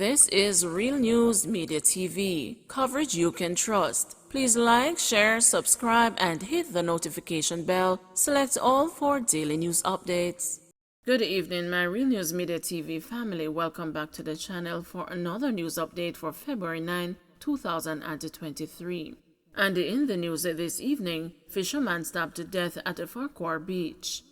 This is Real News Media TV, coverage you can trust. Please like, share, subscribe, and hit the notification bell. Select all for daily news updates. Good evening, my Real News Media TV family. Welcome back to the channel for another news update for February 9, 2023. And in the news this evening, fisherman stabbed to death at Farquhar Beach.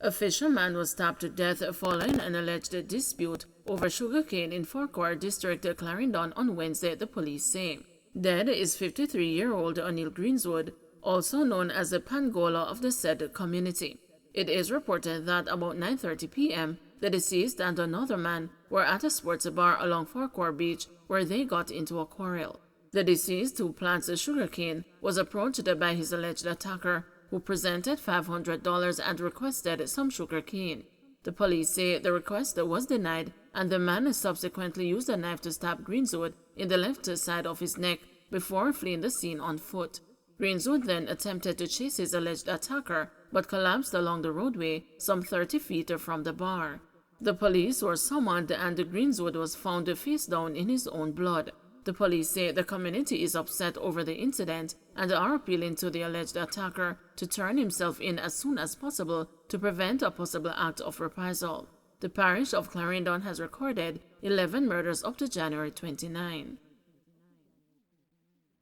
A fisherman was stabbed to death following an alleged dispute over sugarcane in Farquhar District, Clarendon on Wednesday, the police say. Dead is 53-year-old O'Neill Greenswood, also known as the Pangola of the said community. It is reported that about 9:30 p.m., the deceased and another man were at a sports bar along Farquhar Beach where they got into a quarrel. The deceased, who plants sugarcane, was approached by his alleged attacker, who presented $500 and requested some sugarcane. The police say the request was denied, and the man subsequently used a knife to stab Greenswood in the left side of his neck before fleeing the scene on foot. Greenswood then attempted to chase his alleged attacker, but collapsed along the roadway some 30 feet from the bar. The police were summoned, and Greenswood was found face down in his own blood. The police say the community is upset over the incident and are appealing to the alleged attacker to turn himself in as soon as possible to prevent a possible act of reprisal. The parish of Clarendon has recorded 11 murders up to January 29.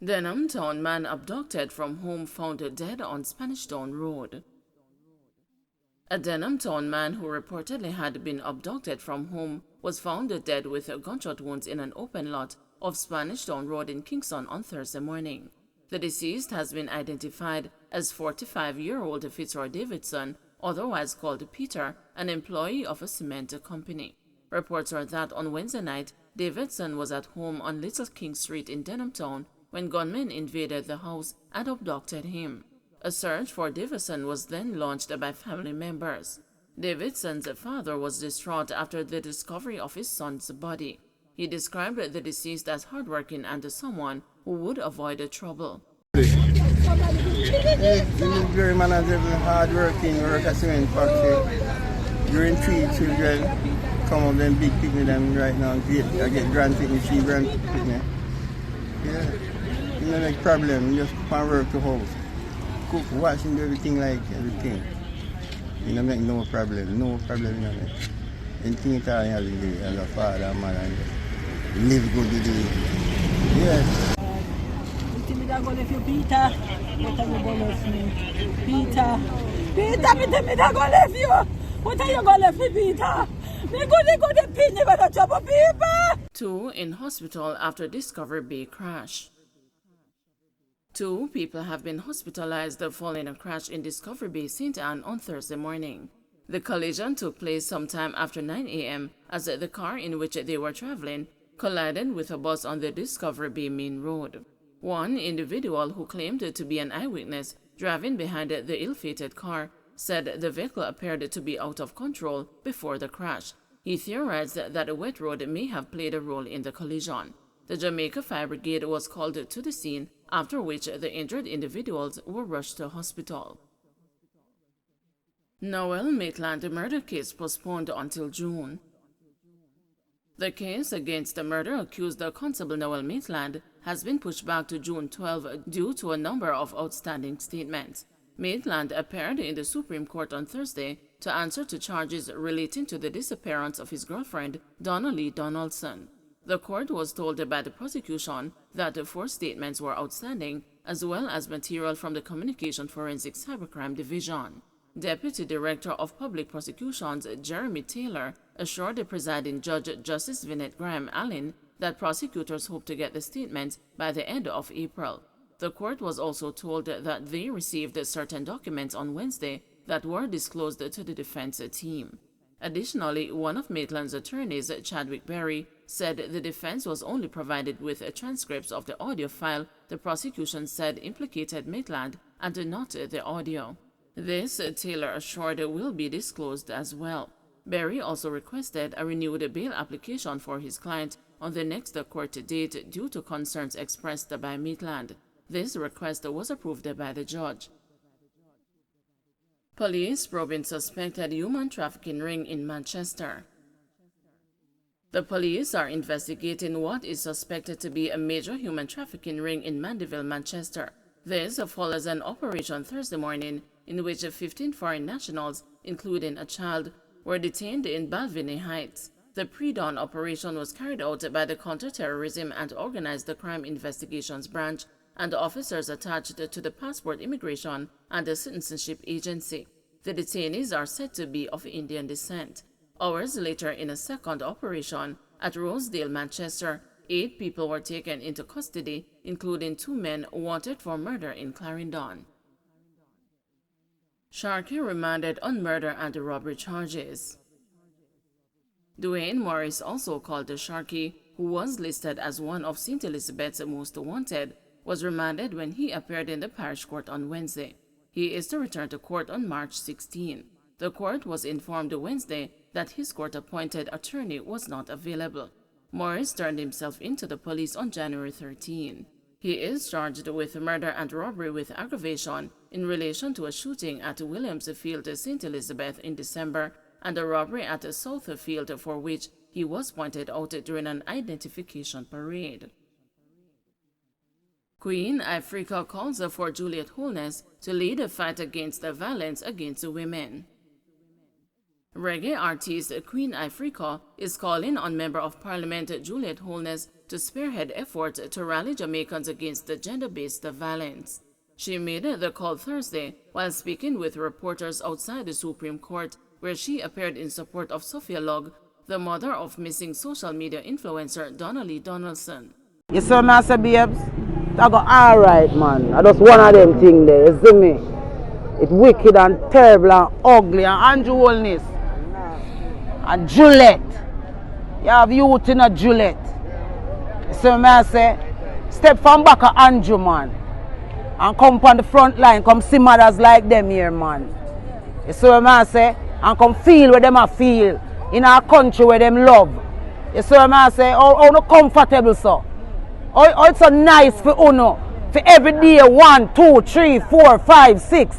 Denham Town man abducted from home found dead on Spanish Town Road. A Denham Town man who reportedly had been abducted from home was found dead with gunshot wounds in an open lot of Spanish Town Road in Kingston on Thursday morning. The deceased has been identified as 45-year-old Fitzroy Davidson, otherwise called Peter, an employee of a cement company. Reports are that on Wednesday night, Davidson was at home on Little King Street in Denham Town when gunmen invaded the house and abducted him. A search for Davidson was then launched by family members. Davidson's father was distraught after the discovery of his son's body. He described the deceased as hardworking and someone who would avoid trouble. This very man is hardworking, work at cement factory. During 3 children, come up them big picnic them right now. I get grand picnic, 3 grand picnic. Yeah, no like problem, just come and work to house. Cook, washing, everything like everything. You know, make no problem, you know. Anything at all you have to do as a father and mother and live good with it. Yes. I'm going to leave you, Peter. What are you going to leave me? Peter, I'm going to leave you. What are you going to leave me, Peter? I'm going to pin you by the job of people. 2 in hospital after Discovery Bay crash. 2 people have been hospitalized following a crash in Discovery Bay, St. Anne on Thursday morning. The collision took place sometime after 9 a.m. as the car in which they were traveling collided with a bus on the Discovery Bay main road. One individual who claimed to be an eyewitness driving behind the ill-fated car said the vehicle appeared to be out of control before the crash. He theorized that a wet road may have played a role in the collision. The Jamaica Fire Brigade was called to the scene, after which the injured individuals were rushed to hospital. Noel Maitland murder case postponed until June. The case against the murder-accused Constable Noel Maitland has been pushed back to June 12 due to a number of outstanding statements. Maitland appeared in the Supreme Court on Thursday to answer to charges relating to the disappearance of his girlfriend, Donna Lee Donaldson. The court was told by the prosecution that 4 statements were outstanding, as well as material from the Communication Forensic Cybercrime Division. Deputy Director of Public Prosecutions Jeremy Taylor assured the presiding judge, Justice Vinette Graham Allen, that prosecutors hope to get the statements by the end of April. The court was also told that they received certain documents on Wednesday that were disclosed to the defense team. Additionally, one of Maitland's attorneys, Chadwick Berry, said the defense was only provided with transcripts of the audio file the prosecution said implicated Maitland and not the audio. This, Taylor assured, will be disclosed as well. Berry also requested a renewed bail application for his client on the next court date due to concerns expressed by Maitland. This request was approved by the judge. Police probing suspected human trafficking ring in Manchester. The police are investigating what is suspected to be a major human trafficking ring in Mandeville, Manchester. This follows an operation Thursday morning in which 15 foreign nationals, including a child, were detained in Balvenie Heights. The pre-dawn operation was carried out by the Counter-Terrorism and Organized Crime Investigations Branch and officers attached to the Passport Immigration and the Citizenship Agency. The detainees are said to be of Indian descent. Hours later, in a second operation at Rosedale, Manchester, 8 people were taken into custody, including 2 men wanted for murder in Clarendon. Sharky remanded on murder and robbery charges. Dwayne Morris, also called the Sharky, who was listed as one of St. Elizabeth's most wanted, was remanded when he appeared in the parish court on Wednesday. He is to return to court on March 16. The court was informed Wednesday that his court-appointed attorney was not available. Morris turned himself into the police on January 13. He is charged with murder and robbery with aggravation in relation to a shooting at Williams Field, St. Elizabeth in December and a robbery at South Field for which he was pointed out during an identification parade. Queen Ifrica calls for Juliet Holness to lead a fight against the violence against women. Reggae artist Queen Ifrica is calling on Member of Parliament Juliet Holness to spearhead efforts to rally Jamaicans against the gender-based violence. She made the call Thursday while speaking with reporters outside the Supreme Court, where she appeared in support of Sophia Logg, the mother of missing social media influencer Donnelly Donaldson. You see me, I say, babes, I go alright, man. I just one of them things there, you see me? It's wicked and terrible and ugly and Andrew Holness. And Juliet. You have youth in a Juliet. So I say, step from back of Andrew, man. And come on the front line, come see mothers like them here, man. You see what I say? And come feel where them a feel. In our country where them love. You see what I say? How no comfortable, so. How it's so nice for uno. For every day, 1, 2, 3, 4, 5, 6.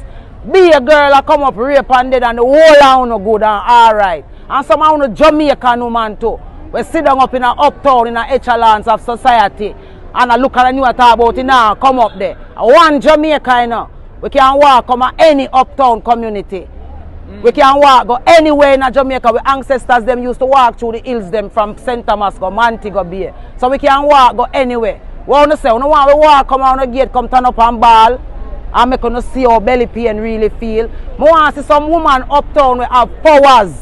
Be a girl that come up rape and dead and the whole of uno good and alright. And some of the Jamaican woman too. We sit down up in a uptown in a echelons of society. And I look at the new talk about it now, come up there. One Jamaica, you know, we can walk come at any uptown community. We can walk go anywhere in Jamaica. Our ancestors them used to walk through the hills them from St. Thomas go Montego Bay. So we can walk go anywhere. We want to say, we want to walk come on the gate, come turn up and ball. And make you see how belly pain really feel. I want to see some woman uptown we have powers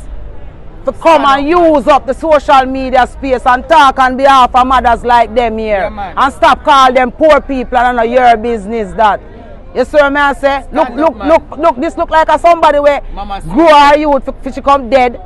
to come and use up the social media space and talk on behalf of mothers like them here. Yeah, and stop calling them poor people and not your business that. You see what I say? Look, this look like a somebody where grow our youth for she come dead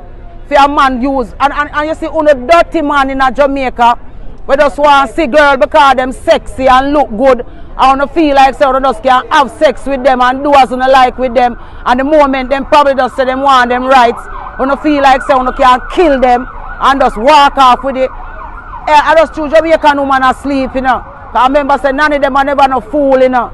for a man use. And you see a dirty man in a Jamaica we just want to see girl because them sexy and look good. I don't feel like so they just can have sex with them and do as you like with them. And the moment them probably just say them want them rights, you don't feel like so you can kill them and just walk off with it. I just choose Jamaican woman asleep, you know. I remember say none of them are never no fool, you know.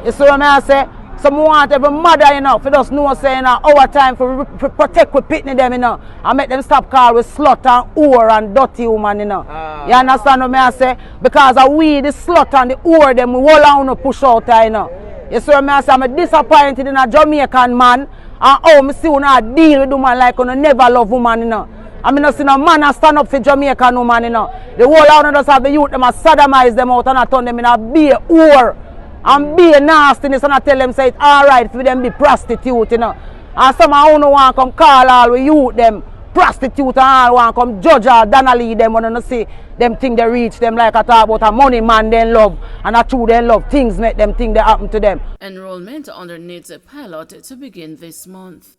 You see what I say? Some want every mother, you know, for just know saying our time for protect with pitney them, you know, and make them stop call with slut and whore and dirty woman, you know. You understand what I say? Because we the slut and the whore them we all on to push out, you know. You see what I say? I'm disappointed in a Jamaican man and how me see una deal with woman like you never love woman, you know. I mean, I see no man stand up for Jamaican woman, you know. The whole out just have the youth them a sodomize them out and I turn them in a be a whore. And be a nastiness and I tell them say it's alright for them be prostitute, you know. And some of them want to come call all we youth them prostitute and all want to come judge all Donnelly them when you see them think they reach them like I talk about a money man they love and a true they love things make them think they happen to them. Enrollment underneath a pilot to begin this month.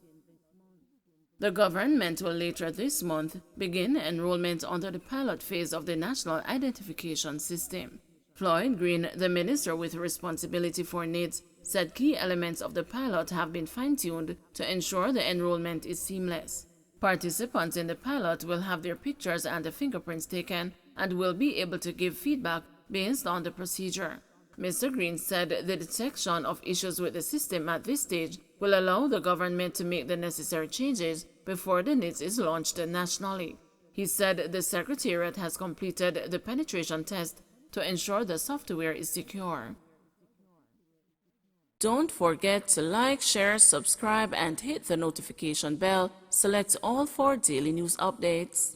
The government will later this month begin enrollment under the pilot phase of the National Identification System. Floyd Green, the minister with responsibility for NIDS, said key elements of the pilot have been fine-tuned to ensure the enrollment is seamless. Participants in the pilot will have their pictures and the fingerprints taken and will be able to give feedback based on the procedure. Mr. Green said the detection of issues with the system at this stage will allow the government to make the necessary changes before the NIDS is launched nationally. He said the Secretariat has completed the penetration test to ensure the software is secure. Don't forget to like, share, subscribe, and hit the notification bell. Select all for daily news updates.